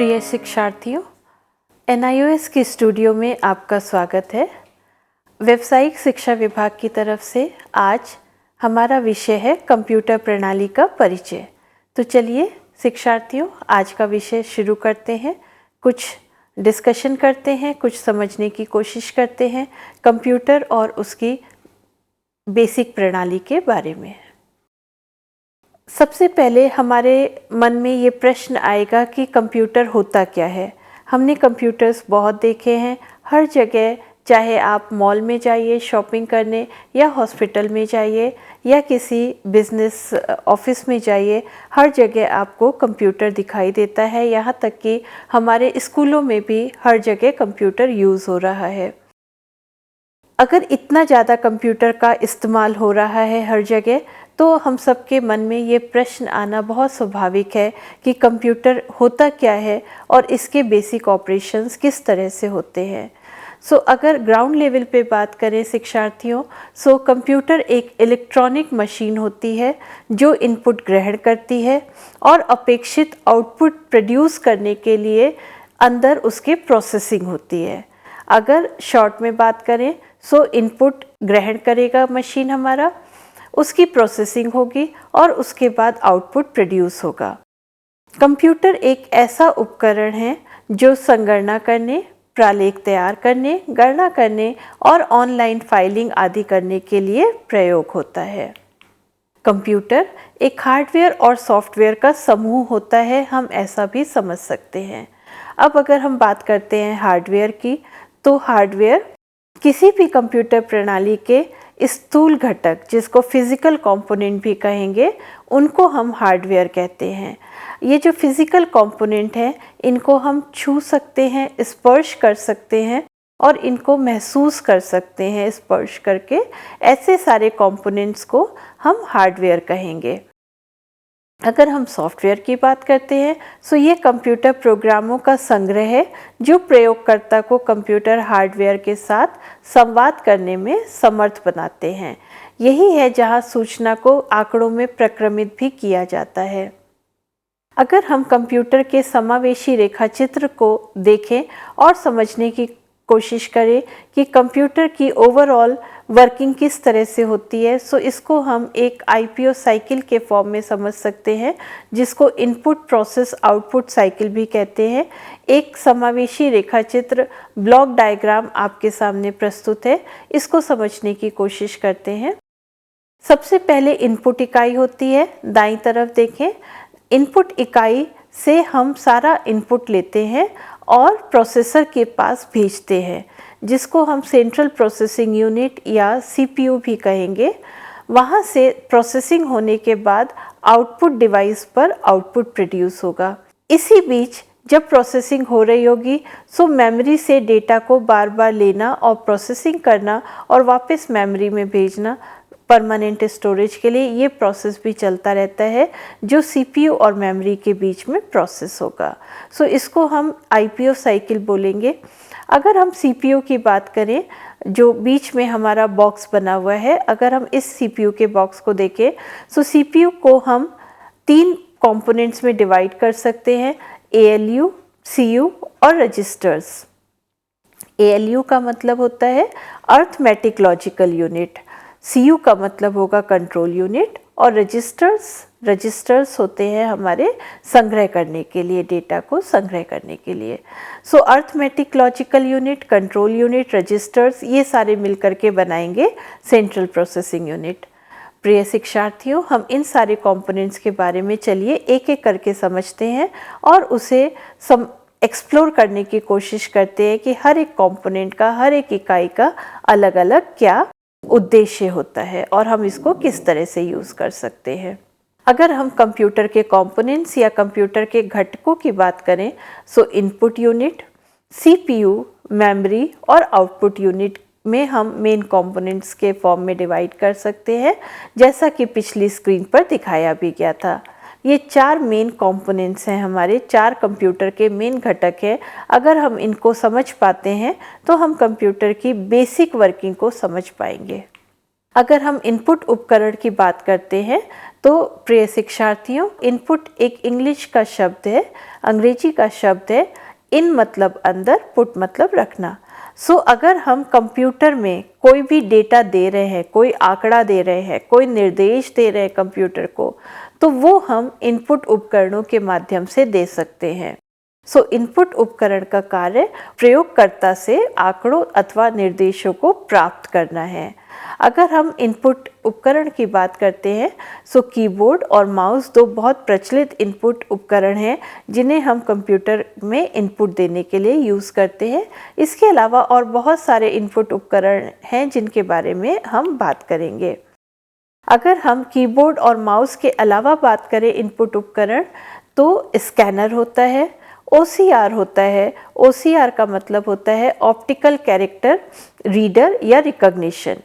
प्रिय शिक्षार्थियों, NIOS के स्टूडियो में आपका स्वागत है। व्यावसायिक शिक्षा विभाग की तरफ से आज हमारा विषय है कंप्यूटर प्रणाली का परिचय। तो चलिए शिक्षार्थियों, आज का विषय शुरू करते हैं। कुछ डिस्कशन करते हैं, कुछ समझने की कोशिश करते हैं कंप्यूटर और उसकी बेसिक प्रणाली के बारे में। सबसे पहले हमारे मन में ये प्रश्न आएगा कि कंप्यूटर होता क्या है। हमने कंप्यूटर्स बहुत देखे हैं हर जगह, चाहे आप मॉल में जाइए शॉपिंग करने, या हॉस्पिटल में जाइए, या किसी बिजनेस ऑफिस में जाइए, हर जगह आपको कंप्यूटर दिखाई देता है। यहाँ तक कि हमारे स्कूलों में भी हर जगह कंप्यूटर यूज़ हो रहा है। अगर इतना ज़्यादा कंप्यूटर का इस्तेमाल हो रहा है हर जगह, तो हम सबके मन में ये प्रश्न आना बहुत स्वाभाविक है कि कंप्यूटर होता क्या है और इसके बेसिक ऑपरेशंस किस तरह से होते हैं। अगर ग्राउंड लेवल पे बात करें शिक्षार्थियों, कंप्यूटर एक इलेक्ट्रॉनिक मशीन होती है जो इनपुट ग्रहण करती है और अपेक्षित आउटपुट प्रोड्यूस करने के लिए अंदर उसके प्रोसेसिंग होती है। अगर शॉर्ट में बात करें, इनपुट ग्रहण करेगा मशीन हमारा, उसकी प्रोसेसिंग होगी और उसके बाद आउटपुट प्रोड्यूस होगा। कंप्यूटर एक ऐसा उपकरण है जो संगणना करने, प्रालेख तैयार करने, गणना करने और ऑनलाइन फाइलिंग आदि करने के लिए प्रयोग होता है। कंप्यूटर एक हार्डवेयर और सॉफ्टवेयर का समूह होता है, हम ऐसा भी समझ सकते हैं। अब अगर हम बात करते हैं हार्डवेयर की, तो हार्डवेयर किसी भी कंप्यूटर प्रणाली के स्थूल घटक, जिसको फिजिकल कंपोनेंट भी कहेंगे, उनको हम हार्डवेयर कहते हैं। ये जो फिजिकल कंपोनेंट हैं, इनको हम छू सकते हैं, स्पर्श कर सकते हैं और इनको महसूस कर सकते हैं स्पर्श करके। ऐसे सारे कंपोनेंट्स को हम हार्डवेयर कहेंगे। अगर हम सॉफ्टवेयर की बात करते हैं, ये कंप्यूटर प्रोग्रामों का संग्रह है जो प्रयोगकर्ता को कंप्यूटर हार्डवेयर के साथ संवाद करने में समर्थ बनाते हैं। यही है जहां सूचना को आंकड़ों में प्रक्रमित भी किया जाता है। अगर हम कंप्यूटर के समावेशी रेखाचित्र को देखें और समझने की कोशिश करें कि कंप्यूटर की ओवरऑल वर्किंग किस तरह से होती है, इसको हम एक IPO साइकिल के फॉर्म में समझ सकते हैं, जिसको इनपुट प्रोसेस आउटपुट साइकिल भी कहते हैं। एक समावेशी रेखाचित्र ब्लॉक डायग्राम आपके सामने प्रस्तुत है, इसको समझने की कोशिश करते हैं। सबसे पहले इनपुट इकाई होती है, दाईं तरफ देखें। इनपुट इकाई से हम सारा इनपुट लेते हैं और प्रोसेसर के पास भेजते हैं, जिसको हम सेंट्रल प्रोसेसिंग यूनिट या CPU भी कहेंगे। वहाँ से प्रोसेसिंग होने के बाद आउटपुट डिवाइस पर आउटपुट प्रोड्यूस होगा। इसी बीच जब प्रोसेसिंग हो रही होगी, मेमोरी से डेटा को बार बार लेना और प्रोसेसिंग करना और वापस मेमोरी में भेजना परमानेंट स्टोरेज के लिए, ये प्रोसेस भी चलता रहता है जो CPU और मेमोरी के बीच में प्रोसेस होगा। इसको हम IPO साइकिल बोलेंगे। अगर हम CPU की बात करें, जो बीच में हमारा बॉक्स बना हुआ है, अगर हम इस CPU के बॉक्स को देखें, CPU को हम 3 कंपोनेंट्स में डिवाइड कर सकते हैं, ALU, CU और रजिस्टर्स। ALU का मतलब होता है अर्थमेटिक लॉजिकल यूनिट, CU का मतलब होगा कंट्रोल यूनिट, और रजिस्टर्स होते हैं हमारे संग्रह करने के लिए, डेटा को संग्रह करने के लिए। Arithmetic logical unit, control unit, registers, ये सारे मिलकर के बनाएंगे सेंट्रल प्रोसेसिंग यूनिट। प्रिय शिक्षार्थियों, हम इन सारे कंपोनेंट्स के बारे में चलिए एक एक करके समझते हैं और उसे एक्सप्लोर करने की कोशिश करते हैं कि हर एक कंपोनेंट का, हर एक इकाई का अलग अलग क्या उद्देश्य होता है और हम इसको किस तरह से यूज़ कर सकते हैं। अगर हम कंप्यूटर के कंपोनेंट्स या कंप्यूटर के घटकों की बात करें, इनपुट यूनिट, CPU, मेमोरी और आउटपुट यूनिट में हम मेन कंपोनेंट्स के फॉर्म में डिवाइड कर सकते हैं, जैसा कि पिछली स्क्रीन पर दिखाया भी गया था। ये 4 मेन कंपोनेंट्स हैं, हमारे 4 कंप्यूटर के मेन घटक हैं। अगर हम इनको समझ पाते हैं तो हम कंप्यूटर की बेसिक वर्किंग को समझ पाएंगे। अगर हम इनपुट उपकरण की बात करते हैं तो प्रिय शिक्षार्थियों, इनपुट एक इंग्लिश का शब्द है, अंग्रेजी का शब्द है। इन मतलब अंदर, पुट मतलब रखना। अगर हम कंप्यूटर में कोई भी डेटा दे रहे हैं, कोई आंकड़ा दे रहे हैं, कोई निर्देश दे रहे हैं कंप्यूटर को, तो वो हम इनपुट उपकरणों के माध्यम से दे सकते हैं। इनपुट उपकरण का कार्य प्रयोगकर्ता से आंकड़ों अथवा निर्देशों को प्राप्त करना है। अगर हम इनपुट उपकरण की बात करते हैं, कीबोर्ड और माउस दो बहुत प्रचलित इनपुट उपकरण हैं जिन्हें हम कंप्यूटर में इनपुट देने के लिए यूज़ करते हैं। इसके अलावा और बहुत सारे इनपुट उपकरण हैं जिनके बारे में हम बात करेंगे। अगर हम कीबोर्ड और माउस के अलावा बात करें इनपुट उपकरण, तो स्कैनर होता है, OCR होता है। OCR का मतलब होता है ऑप्टिकल कैरेक्टर रीडर या रिकॉग्निशन।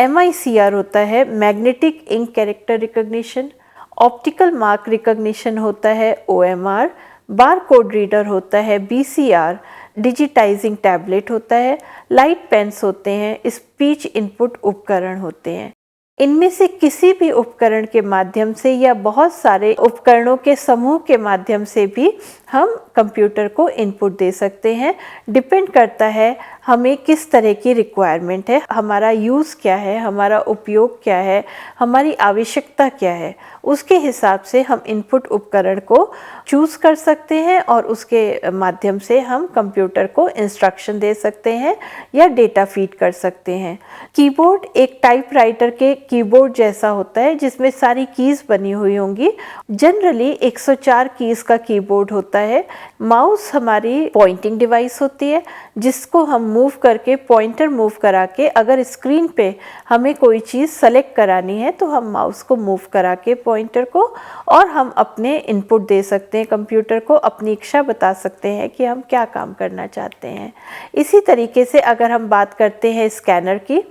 MICR होता है magnetic ink character recognition. Optical mark recognition होता है OMR। बार कोड रीडर होता है BCR। डिजिटाइजिंग टैबलेट होता है। लाइट पेन्स होते हैं। स्पीच इनपुट उपकरण होते हैं। इनमें से किसी भी उपकरण के माध्यम से या बहुत सारे उपकरणों के समूह के माध्यम से भी हम कंप्यूटर को इनपुट दे सकते हैं। डिपेंड करता है हमें किस तरह की रिक्वायरमेंट है, हमारा यूज़ क्या है, हमारा उपयोग क्या है, हमारी आवश्यकता क्या है, उसके हिसाब से हम इनपुट उपकरण को चूज़ कर सकते हैं और उसके माध्यम से हम कंप्यूटर को इंस्ट्रक्शन दे सकते हैं या डेटा फीड कर सकते हैं। कीबोर्ड एक टाइपराइटर के कीबोर्ड जैसा होता है जिसमें सारी कीज़ बनी हुई होंगी। जनरली 104 कीज़ का कीबोर्ड होता है। माउस हमारी पॉइंटिंग डिवाइस होती है जिसको हम मूव करके, पॉइंटर मूव करा के, अगर स्क्रीन पे हमें कोई चीज़ सेलेक्ट करानी है तो हम माउस को मूव करा के पॉइंटर को, और हम अपने इनपुट दे सकते हैं कंप्यूटर को, अपनी इच्छा बता सकते हैं कि हम क्या काम करना चाहते हैं। इसी तरीके से अगर हम बात करते हैं स्कैनर की,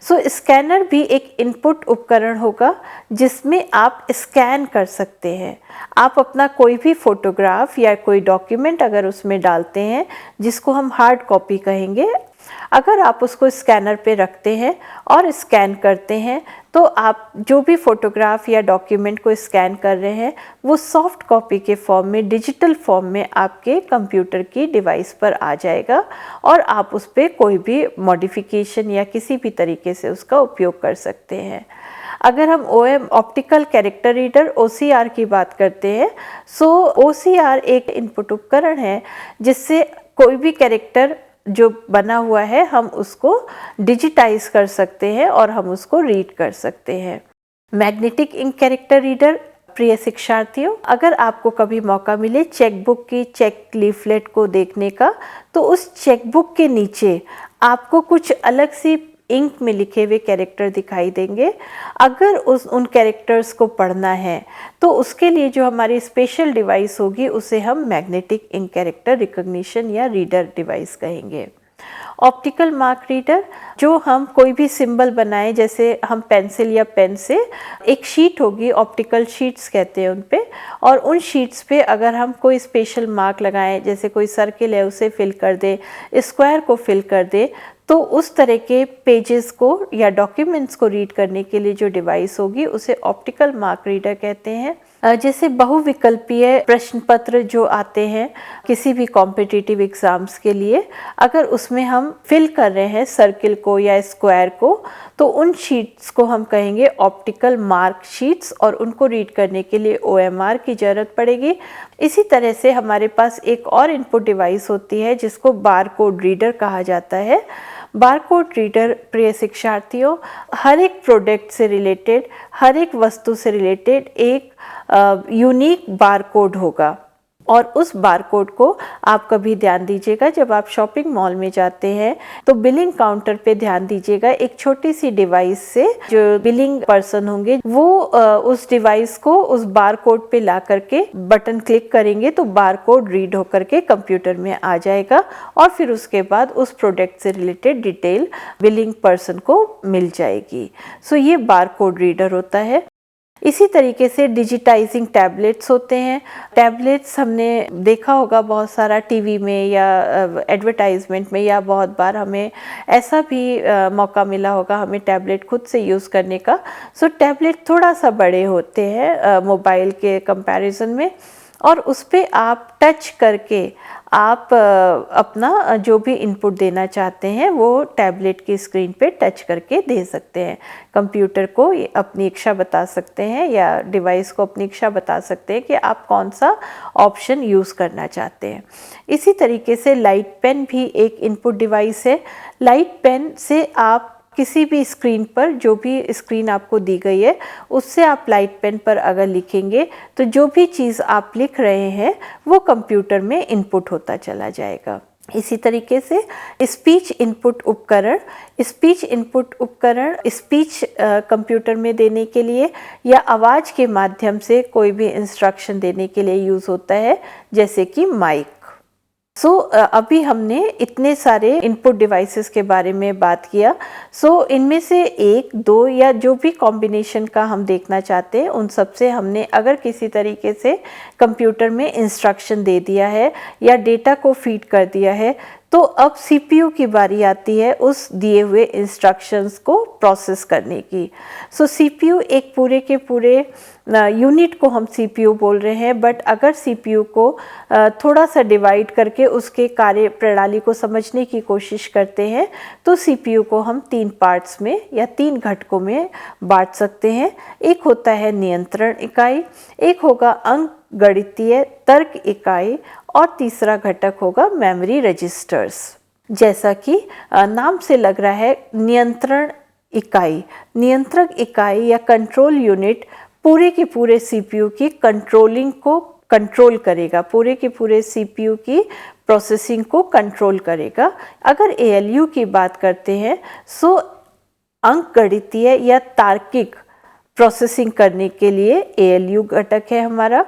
स्कैनर भी एक इनपुट उपकरण होगा जिसमें आप स्कैन कर सकते हैं। आप अपना कोई भी फोटोग्राफ या कोई डॉक्यूमेंट अगर उसमें डालते हैं, जिसको हम हार्ड कॉपी कहेंगे, अगर आप उसको स्कैनर पे रखते हैं और स्कैन करते हैं तो आप जो भी फोटोग्राफ या डॉक्यूमेंट को स्कैन कर रहे हैं वो सॉफ्ट कॉपी के फॉर्म में, डिजिटल फॉर्म में आपके कंप्यूटर की डिवाइस पर आ जाएगा और आप उस पर कोई भी मॉडिफिकेशन या किसी भी तरीके से उसका उपयोग कर सकते हैं। अगर हम ऑप्टिकल कैरेक्टर रीडर OCR की बात करते हैं, OCR एक इनपुट उपकरण है जिससे कोई भी कैरेक्टर जो बना हुआ है हम उसको डिजिटाइज कर सकते हैं और हम उसको रीड कर सकते हैं। मैग्नेटिक इंक कैरेक्टर रीडर, प्रिय शिक्षार्थियों, अगर आपको कभी मौका मिले चेकबुक की चेक लीफलेट को देखने का, तो उस चेकबुक के नीचे आपको कुछ अलग सी इंक में लिखे हुए कैरेक्टर दिखाई देंगे। अगर उन कैरेक्टर्स को पढ़ना है तो उसके लिए जो हमारी स्पेशल डिवाइस होगी उसे हम मैग्नेटिक इंक कैरेक्टर रिकॉग्निशन या रीडर डिवाइस कहेंगे। ऑप्टिकल मार्क रीडर, जो हम कोई भी सिंबल बनाएं, जैसे हम पेंसिल या पेन से, एक शीट होगी, ऑप्टिकल शीट्स कहते हैं उन पे, और उन शीट्स पे अगर हम कोई स्पेशल मार्क लगाएं, जैसे कोई सर्किल है उसे फिल कर दे, स्क्वायर को फिल कर दे, तो उस तरह के पेजेस को या डॉक्यूमेंट्स को रीड करने के लिए जो डिवाइस होगी उसे ऑप्टिकल मार्क रीडर कहते हैं। जैसे बहुविकल्पीय प्रश्न पत्र जो आते हैं किसी भी कॉम्पिटिटिव एग्ज़ाम्स के लिए, अगर उसमें हम फिल कर रहे हैं सर्किल को या स्क्वायर को, तो उन शीट्स को हम कहेंगे ऑप्टिकल मार्क शीट्स और उनको रीड करने के लिए OMR की ज़रूरत पड़ेगी। इसी तरह से हमारे पास एक और इनपुट डिवाइस होती है जिसको बार कोड रीडर कहा जाता है। बारकोड रीडर, प्रिय शिक्षार्थियों, हर एक प्रोडक्ट से रिलेटेड, हर एक वस्तु से रिलेटेड एक यूनिक बारकोड होगा, और उस बारकोड को आप कभी ध्यान दीजिएगा जब आप शॉपिंग मॉल में जाते हैं तो बिलिंग काउंटर पे ध्यान दीजिएगा, एक छोटी सी डिवाइस से जो बिलिंग पर्सन होंगे वो उस डिवाइस को उस बारकोड पे ला करके बटन क्लिक करेंगे तो बारकोड रीड होकर के कंप्यूटर में आ जाएगा और फिर उसके बाद उस प्रोडक्ट से रिलेटेड डिटेल बिलिंग पर्सन को मिल जाएगी। ये बारकोड रीडर होता है। इसी तरीके से डिजिटाइजिंग टैबलेट्स होते हैं। टैबलेट्स हमने देखा होगा बहुत सारा टीवी में या एडवर्टाइजमेंट में, या बहुत बार हमें ऐसा भी मौका मिला होगा हमें टैबलेट खुद से यूज़ करने का। सो टैबलेट थोड़ा सा बड़े होते हैं मोबाइल के कंपैरिजन में, और उस पर आप टच करके आप अपना जो भी इनपुट देना चाहते हैं वो टैबलेट की स्क्रीन पे टच करके दे सकते हैं। कंप्यूटर को अपनी इच्छा बता सकते हैं या डिवाइस को अपनी इच्छा बता सकते हैं कि आप कौन सा ऑप्शन यूज़ करना चाहते हैं। इसी तरीके से लाइट पेन भी एक इनपुट डिवाइस है। लाइट पेन से आप किसी भी स्क्रीन पर, जो भी स्क्रीन आपको दी गई है उससे आप लाइट पेन पर अगर लिखेंगे तो जो भी चीज़ आप लिख रहे हैं वो कंप्यूटर में इनपुट होता चला जाएगा। इसी तरीके से स्पीच इनपुट उपकरण, स्पीच कंप्यूटर में देने के लिए या आवाज़ के माध्यम से कोई भी इंस्ट्रक्शन देने के लिए यूज़ होता है, जैसे कि माइक। अभी हमने इतने सारे इनपुट डिवाइसेस के बारे में बात किया। इनमें से एक, दो या जो भी कॉम्बिनेशन का हम देखना चाहते हैं उन सब से हमने अगर किसी तरीके से कंप्यूटर में इंस्ट्रक्शन दे दिया है या डेटा को फीड कर दिया है, तो अब सीपीयू की बारी आती है उस दिए हुए इंस्ट्रक्शंस को प्रोसेस करने की। सीपीयू एक पूरे के पूरे यूनिट को हम सीपीयू बोल रहे हैं, बट अगर सीपीयू को थोड़ा सा डिवाइड करके उसके कार्य प्रणाली को समझने की कोशिश करते हैं तो सीपीयू को हम 3 पार्ट्स में या 3 घटकों में बांट सकते हैं। एक होता है नियंत्रण इकाई, एक होगा अंकगणितीय तर्क इकाई, और तीसरा घटक होगा मेमोरी रजिस्टर्स। जैसा कि नाम से लग रहा है, नियंत्रण इकाई, नियंत्रक इकाई या कंट्रोल यूनिट पूरे के पूरे सीपीयू की कंट्रोलिंग को कंट्रोल करेगा, पूरे के पूरे सीपीयू की प्रोसेसिंग को कंट्रोल करेगा। अगर एएलयू की बात करते हैं सो अंकगणितीय या तार्किक प्रोसेसिंग करने के लिए एएलयू घटक है हमारा।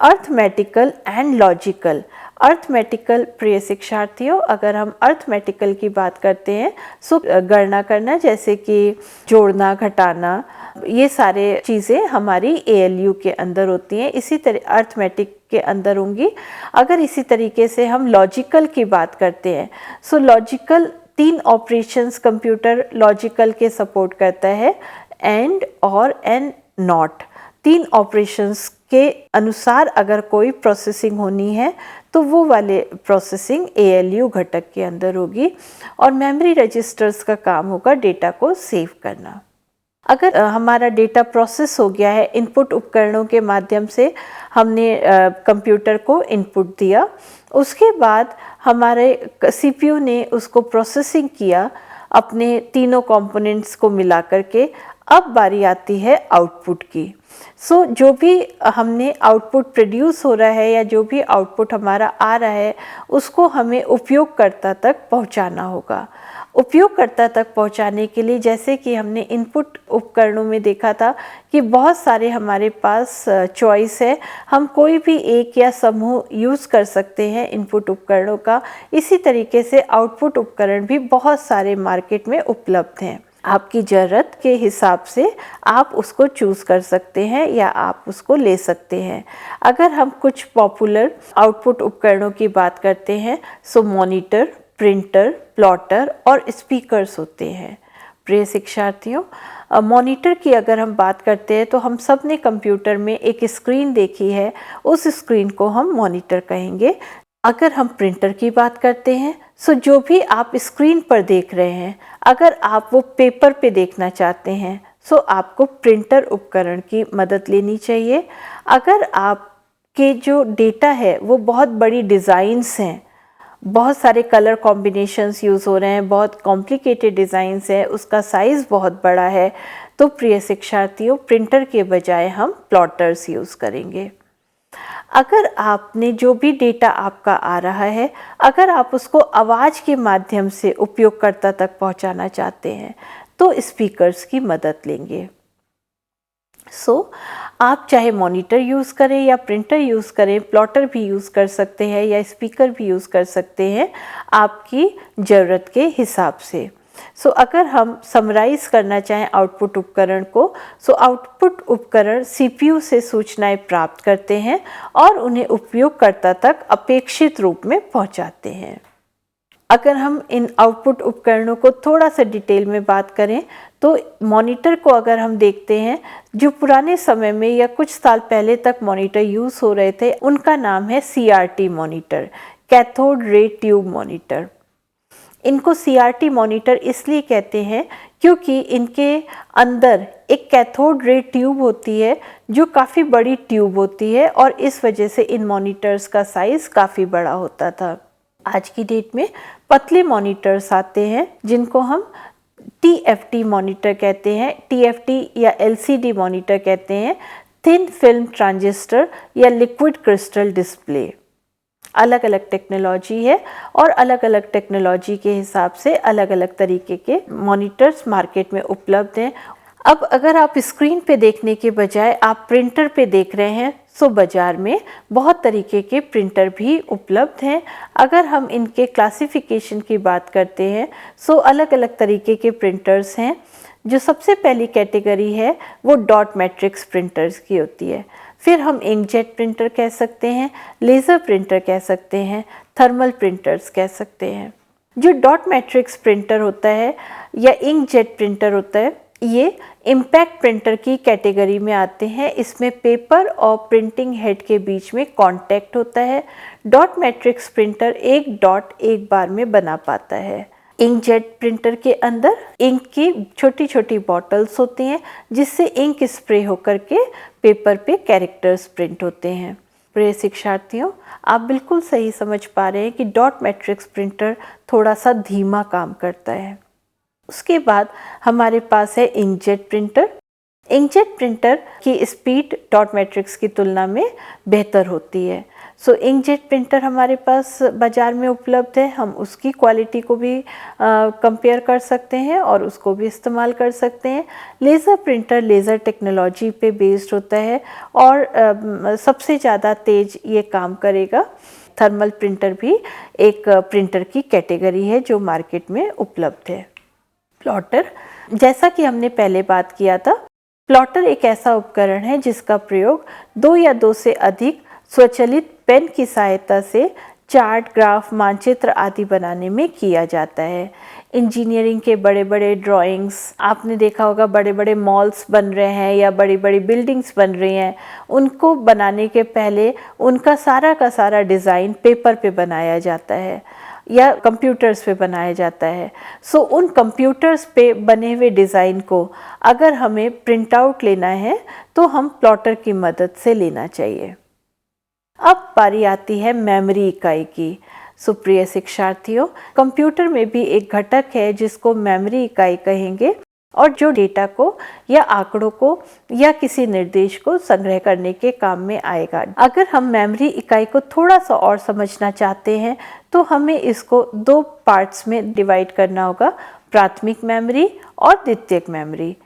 अर्थमेटिकल एंड लॉजिकल, अर्थमेटिकल प्रिय शिक्षार्थियों, अगर हम अर्थमेटिकल की बात करते हैं सो गणना करना, जैसे कि जोड़ना, घटाना, ये सारे चीज़ें हमारी एएलयू के अंदर होती हैं, इसी तरह अर्थमेटिक के अंदर होंगी। अगर इसी तरीके से हम लॉजिकल की बात करते हैं सो लॉजिकल 3 ऑपरेशंस कंप्यूटर लॉजिकल के सपोर्ट करता है, एंड, और, एंड, नॉट। 3 ऑपरेशंस के अनुसार अगर कोई प्रोसेसिंग होनी है तो वो वाले प्रोसेसिंग एएलयू घटक के अंदर होगी। और मेमोरी रजिस्टर्स का काम होगा डेटा को सेव करना। अगर हमारा डेटा प्रोसेस हो गया है, इनपुट उपकरणों के माध्यम से हमने कंप्यूटर को इनपुट दिया, उसके बाद हमारे सीपीयू ने उसको प्रोसेसिंग किया अपने तीनों कंपोनेंट्स को मिला करके। अब बारी आती है आउटपुट की। जो भी हमने आउटपुट प्रोड्यूस हो रहा है या जो भी आउटपुट हमारा आ रहा है उसको हमें उपयोगकर्ता तक पहुंचाना होगा। उपयोगकर्ता तक पहुंचाने के लिए, जैसे कि हमने इनपुट उपकरणों में देखा था कि बहुत सारे हमारे पास चॉइस है, हम कोई भी एक या समूह यूज़ कर सकते हैं इनपुट उपकरणों का। इसी तरीके से आउटपुट उपकरण भी बहुत सारे मार्केट में उपलब्ध हैं। आपकी ज़रूरत के हिसाब से आप उसको चूज़ कर सकते हैं या आप उसको ले सकते हैं। अगर हम कुछ पॉपुलर आउटपुट उपकरणों की बात करते हैं सो मॉनिटर, प्रिंटर, प्लॉटर और स्पीकर्स होते हैं। प्रिय शिक्षार्थियों, मॉनिटर की अगर हम बात करते हैं तो हम सब ने कंप्यूटर में एक स्क्रीन देखी है, उस स्क्रीन को हम मॉनिटर कहेंगे। अगर हम प्रिंटर की बात करते हैं सो जो भी आप स्क्रीन पर देख रहे हैं, अगर आप वो पेपर पे देखना चाहते हैं सो आपको प्रिंटर उपकरण की मदद लेनी चाहिए। अगर आपके जो डेटा है वो बहुत बड़ी डिज़ाइंस हैं, बहुत सारे कलर कॉम्बिनेशंस यूज़ हो रहे हैं, बहुत कॉम्प्लिकेटेड डिज़ाइंस है, उसका साइज़ बहुत बड़ा है, तो प्रिय शिक्षार्थियों प्रिंटर के बजाय हम प्लॉटर्स यूज़ करेंगे। अगर आपने जो भी डेटा आपका आ रहा है, अगर आप उसको आवाज़ के माध्यम से उपयोगकर्ता तक पहुंचाना चाहते हैं तो स्पीकर्स की मदद लेंगे। आप चाहे मॉनिटर यूज़ करें या प्रिंटर यूज़ करें, प्लॉटर भी यूज़ कर सकते हैं या स्पीकर भी यूज़ कर सकते हैं आपकी ज़रूरत के हिसाब से। अगर हम समराइज़ करना चाहें आउटपुट उपकरण को, आउटपुट उपकरण सीपीयू से सूचनाएं प्राप्त करते हैं और उन्हें उपयोगकर्ता तक अपेक्षित रूप में पहुंचाते हैं। अगर हम इन आउटपुट उपकरणों को थोड़ा सा डिटेल में बात करें तो मॉनिटर को अगर हम देखते हैं, जो पुराने समय में या कुछ साल पहले तक मॉनिटर यूज़ हो रहे थे, उनका नाम है CRT monitor, cathode ray tube monitor. इनको CRT मॉनिटर इसलिए कहते हैं क्योंकि इनके अंदर एक कैथोड रे ट्यूब होती है जो काफ़ी बड़ी ट्यूब होती है और इस वजह से इन मॉनिटर्स का साइज़ काफ़ी बड़ा होता था। आज की डेट में पतले मॉनिटर्स आते हैं जिनको हम TFT मॉनिटर कहते हैं, TFT या LCD मॉनिटर कहते हैं, थिन फिल्म ट्रांजिस्टर या लिक्विड क्रिस्टल डिस्प्ले। अलग अलग टेक्नोलॉजी है और अलग अलग टेक्नोलॉजी के हिसाब से अलग अलग तरीके के मॉनिटर्स मार्केट में उपलब्ध हैं। अब अगर आप स्क्रीन पे देखने के बजाय आप प्रिंटर पे देख रहे हैं, बाज़ार में बहुत तरीके के प्रिंटर भी उपलब्ध हैं। अगर हम इनके क्लासिफिकेशन की बात करते हैं अलग अलग तरीके के प्रिंटर्स हैं। जो सबसे पहली कैटेगरी है वो डॉट मैट्रिक्स प्रिंटर्स की होती है। फिर हम इंकजेट प्रिंटर कह सकते हैं, लेज़र प्रिंटर कह सकते हैं, थर्मल प्रिंटर्स कह सकते हैं। जो डॉट मैट्रिक्स प्रिंटर होता है या इंकजेट प्रिंटर होता है, ये इम्पैक्ट प्रिंटर की कैटेगरी में आते हैं। इसमें पेपर और प्रिंटिंग हेड के बीच में कांटेक्ट होता है। डॉट मैट्रिक्स प्रिंटर एक डॉट एक बार में बना पाता है। इंकजेट प्रिंटर के अंदर इंक की छोटी छोटी बॉटल्स होती हैं जिससे इंक स्प्रे होकर के पेपर पे कैरेक्टर्स प्रिंट होते हैं। प्रिय शिक्षार्थियों, आप बिल्कुल सही समझ पा रहे हैं कि डॉट मैट्रिक्स प्रिंटर थोड़ा सा धीमा काम करता है। उसके बाद हमारे पास है इंकजेट प्रिंटर। इंकजेट प्रिंटर की स्पीड डॉट मैट्रिक्स की तुलना में बेहतर होती है। इंकजेट प्रिंटर हमारे पास बाज़ार में उपलब्ध है। हम उसकी क्वालिटी को भी कंपेयर कर सकते हैं और उसको भी इस्तेमाल कर सकते हैं। लेज़र प्रिंटर लेज़र टेक्नोलॉजी पे बेस्ड होता है और सबसे ज़्यादा तेज़ ये काम करेगा। थर्मल प्रिंटर भी एक प्रिंटर की कैटेगरी है जो मार्केट में उपलब्ध है। प्लॉटर, जैसा कि हमने पहले बात किया था, प्लॉटर एक ऐसा उपकरण है जिसका प्रयोग दो या दो से अधिक स्वचालित पेन की सहायता से चार्ट, ग्राफ, मानचित्र आदि बनाने में किया जाता है। इंजीनियरिंग के बड़े बड़े ड्राइंग्स आपने देखा होगा, बड़े बड़े मॉल्स बन रहे हैं या बड़ी बड़ी बिल्डिंग्स बन रही हैं, उनको बनाने के पहले उनका सारा का सारा डिज़ाइन पेपर पे बनाया जाता है या कंप्यूटर्स पे बनाया जाता है। उन कंप्यूटर्स पे बने हुए डिज़ाइन को अगर हमें प्रिंट आउट लेना है तो हम प्लॉटर की मदद से लेना चाहिए। अब बारी आती है मेमोरी इकाई की। सुप्रिय शिक्षार्थियों, कंप्यूटर में भी एक घटक है जिसको मेमोरी इकाई कहेंगे और जो डेटा को या आंकड़ों को या किसी निर्देश को संग्रह करने के काम में आएगा। अगर हम मेमोरी इकाई को थोड़ा सा और समझना चाहते हैं तो हमें इसको दो पार्ट्स में डिवाइड करना होगा, प्राथमिक मेमोरी और द्वितीयक मेमोरी।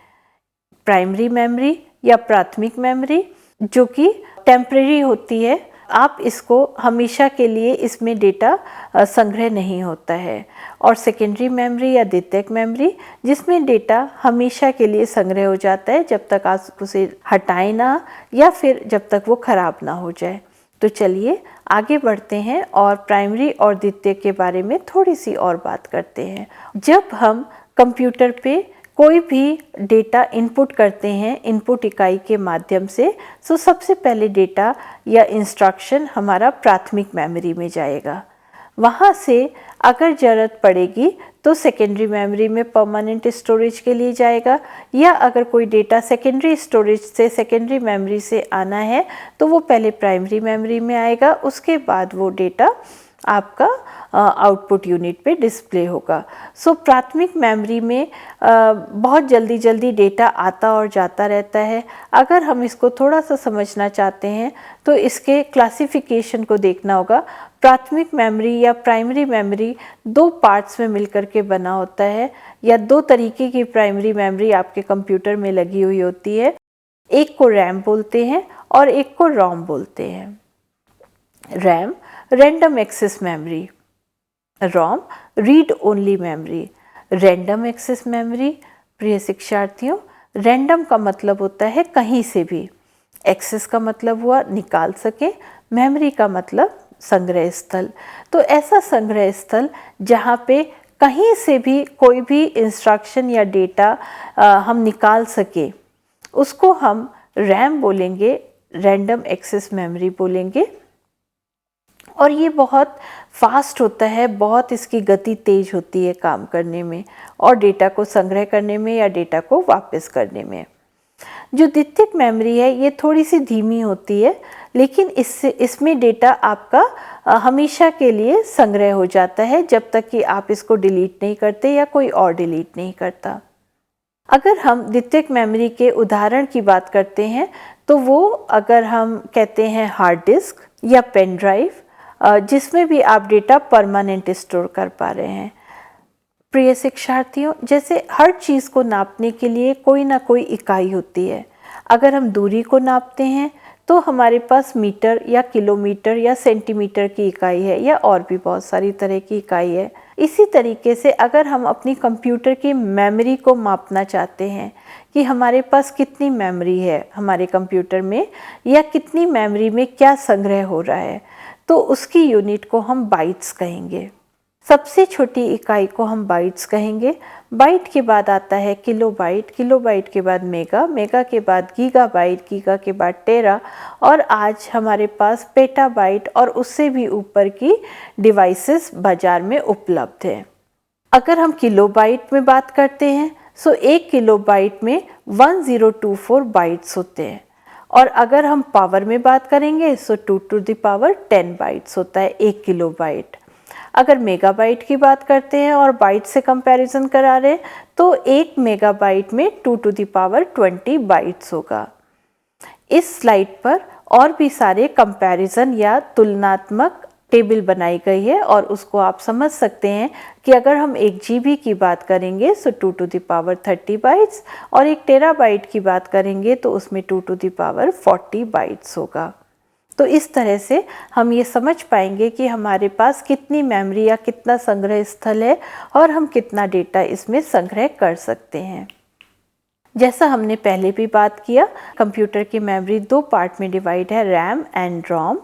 प्राइमरी मेमोरी या प्राथमिक मेमोरी जो कि टेम्परेरी होती है, आप इसको हमेशा के लिए इसमें डेटा संग्रह नहीं होता है। और सेकेंडरी मेमोरी या द्वितीयक मेमोरी जिसमें डेटा हमेशा के लिए संग्रह हो जाता है जब तक आप उसे हटाएं ना या फिर जब तक वो ख़राब ना हो जाए। तो चलिए आगे बढ़ते हैं और प्राइमरी और द्वितीयक के बारे में थोड़ी सी और बात करते हैं। जब हम कंप्यूटर पे कोई भी डेटा इनपुट करते हैं इनपुट इकाई के माध्यम से, तो सबसे पहले डेटा या इंस्ट्रक्शन हमारा प्राथमिक मेमोरी में जाएगा। वहाँ से अगर ज़रूरत पड़ेगी तो सेकेंडरी मेमोरी में परमानेंट स्टोरेज के लिए जाएगा, या अगर कोई डेटा सेकेंडरी स्टोरेज से सेकेंडरी मेमोरी से आना है तो वो पहले प्राइमरी मेमोरी में आएगा, उसके बाद वो डेटा आपका आउटपुट यूनिट पे डिस्प्ले होगा। प्राथमिक मेमोरी में बहुत जल्दी जल्दी डेटा आता और जाता रहता है। अगर हम इसको थोड़ा सा समझना चाहते हैं तो इसके क्लासिफिकेशन को देखना होगा। प्राथमिक मेमोरी या प्राइमरी मेमोरी दो पार्ट्स में मिलकर के बना होता है, या दो तरीके की प्राइमरी मेमोरी आपके कंप्यूटर में लगी हुई होती है। एक को रैम बोलते हैं और एक को रोम बोलते हैं। RAM random access memory, ROM read only memory. Random access memory. प्रिय शिक्षार्थियों, रैंडम का मतलब होता है कहीं से भी, एक्सेस का मतलब हुआ निकाल सके, मेमोरी का मतलब संग्रह स्थल। तो ऐसा संग्रह स्थल जहाँ पे कहीं से भी कोई भी इंस्ट्रक्शन या डेटा हम निकाल सके, उसको हम रैम बोलेंगे, रैंडम एक्सेस मेमोरी बोलेंगे। और ये बहुत फास्ट होता है, बहुत इसकी गति तेज होती है काम करने में और डेटा को संग्रह करने में या डेटा को वापस करने में। जो द्वितीयक मेमोरी है ये थोड़ी सी धीमी होती है, लेकिन इसमें डेटा आपका हमेशा के लिए संग्रह हो जाता है जब तक कि आप इसको डिलीट नहीं करते या कोई और डिलीट नहीं करता। अगर हम द्वितीयक मेमोरी के उदाहरण की बात करते हैं तो वो अगर हम कहते हैं हार्ड डिस्क या पेन ड्राइव, जिसमें भी आप डेटा परमानेंट स्टोर कर पा रहे हैं। प्रिय शिक्षार्थियों, जैसे हर चीज़ को नापने के लिए कोई ना कोई इकाई होती है। अगर हम दूरी को नापते हैं तो हमारे पास मीटर या किलोमीटर या सेंटीमीटर की इकाई है या और भी बहुत सारी तरह की इकाई है। इसी तरीके से अगर हम अपनी कंप्यूटर की मेमोरी को मापना चाहते हैं कि हमारे पास कितनी मेमोरी है हमारे कंप्यूटर में या कितनी मेमोरी में क्या संग्रह हो रहा है, तो उसकी यूनिट को हम बाइट्स कहेंगे। सबसे छोटी इकाई को हम बाइट्स कहेंगे। बाइट के बाद आता है किलोबाइट, किलोबाइट के बाद मेगा, मेगा के बाद गीगाबाइट, गीगा के बाद टेरा, और आज हमारे पास पेटाबाइट और उससे भी ऊपर की डिवाइसेस बाजार में उपलब्ध हैं। अगर हम किलोबाइट में बात करते हैं तो 1 किलोबाइट में 1024 बाइट्स होते हैं, और अगर हम पावर में बात करेंगे तो 2 to the power 10 बाइट्स होता है 1 किलोबाइट। अगर मेगाबाइट की बात करते हैं और बाइट से कंपैरिजन करा रहे हैं तो 1 मेगाबाइट में 2 to the power 20 बाइट्स होगा। इस स्लाइड पर और भी सारे कंपैरिजन या तुलनात्मक टेबल बनाई गई है और उसको आप समझ सकते हैं कि अगर हम 1 GB की बात करेंगे तो 2 to the power 30 बाइट्स, और 1 टेराबाइट की बात करेंगे तो उसमें 2 to the power 40 बाइट्स होगा। तो इस तरह से हम ये समझ पाएंगे कि हमारे पास कितनी मेमोरी या कितना संग्रह स्थल है और हम कितना डेटा इसमें संग्रह कर सकते हैं। जैसा हमने पहले भी बात किया, कंप्यूटर की मेमोरी 2 पार्ट में डिवाइड है, रैम एंड रोम।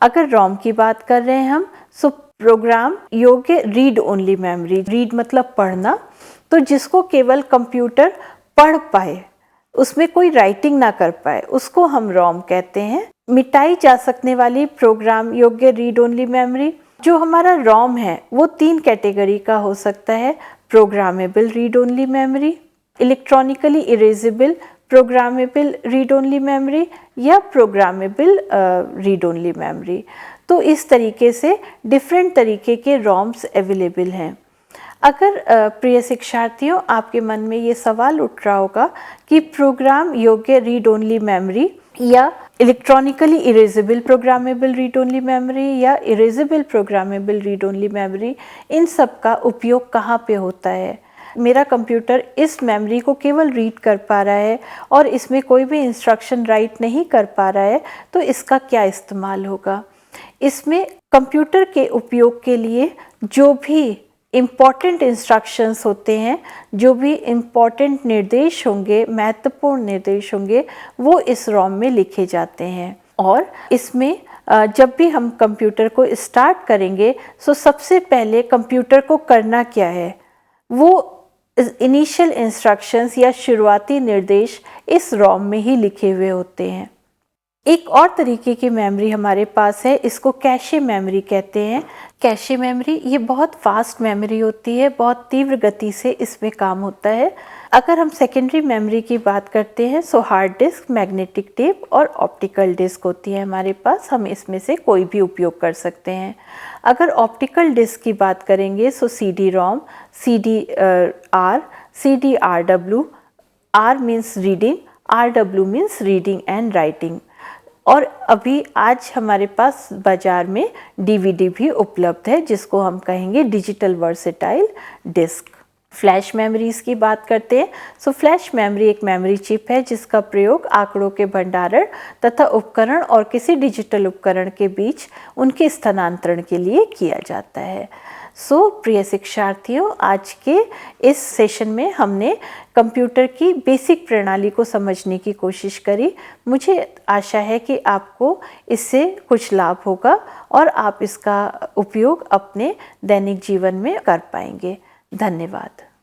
अगर रोम की बात कर रहे हैं हम तो प्रोग्राम योग्य रीड ओनली मेमोरी, रीड मतलब पढ़ना, तो जिसको केवल कंप्यूटर पढ़ पाए, उसमें कोई राइटिंग ना कर पाए, उसको हम रोम कहते हैं। मिटाई जा सकने वाली प्रोग्राम योग्य रीड ओनली मेमोरी, जो हमारा रोम है वो 3 कैटेगरी का हो सकता है, programmable read only memory, electronically erasable programmable read only memory या प्रोग्रामेबल रीड ओनली मेमोरी। तो इस तरीके से डिफरेंट तरीके के रोम्स अवेलेबल हैं। अगर प्रिय शिक्षार्थियों आपके मन में ये सवाल उठ रहा होगा कि प्रोग्राम योग्य रीड ओनली मेमोरी या electronically erasable programmable read only memory या erasable programmable read only memory, इन सब का उपयोग कहाँ पे होता है, मेरा कंप्यूटर इस मेमोरी को केवल रीड कर पा रहा है और इसमें कोई भी इंस्ट्रक्शन राइट नहीं कर पा रहा है, तो इसका क्या इस्तेमाल होगा। इसमें कंप्यूटर के उपयोग के लिए जो भी इम्पॉर्टेंट इंस्ट्रक्शंस होते हैं, जो भी इम्पॉर्टेंट निर्देश होंगे, महत्वपूर्ण निर्देश होंगे, वो इस रोम में लिखे जाते हैं। और इसमें जब भी हम कंप्यूटर को स्टार्ट करेंगे तो सबसे पहले कंप्यूटर को करना क्या है, वो इनिशियल इंस्ट्रक्शंस या शुरुआती निर्देश इस रोम में ही लिखे हुए होते हैं। एक और तरीके की मेमोरी हमारे पास है, इसको कैशे मेमोरी कहते हैं। कैशे मेमोरी ये बहुत फास्ट मेमोरी होती है, बहुत तीव्र गति से इसमें काम होता है। अगर हम सेकेंडरी मेमोरी की बात करते हैं तो हार्ड डिस्क, मैग्नेटिक टेप और ऑप्टिकल डिस्क होती है हमारे पास, हम इसमें से कोई भी उपयोग कर सकते हैं। अगर ऑप्टिकल डिस्क की बात करेंगे तो CD ROM, CD-R, CD-RW, R means reading, RW means reading and writing. और अभी आज हमारे पास बाज़ार में DVD भी उपलब्ध है, जिसको हम कहेंगे digital versatile disc. Flash memories की बात करते हैं तो फ्लैश मेमोरी एक मेमोरी चिप है जिसका प्रयोग आंकड़ों के भंडारण तथा उपकरण और किसी डिजिटल उपकरण के बीच उनके स्थानांतरण के लिए किया जाता है। सो प्रिय शिक्षार्थियों, आज के इस सेशन में हमने कंप्यूटर की बेसिक प्रणाली को समझने की कोशिश करी। मुझे आशा है कि आपको इससे कुछ लाभ होगा और आप इसका उपयोग अपने दैनिक जीवन में कर पाएंगे। धन्यवाद।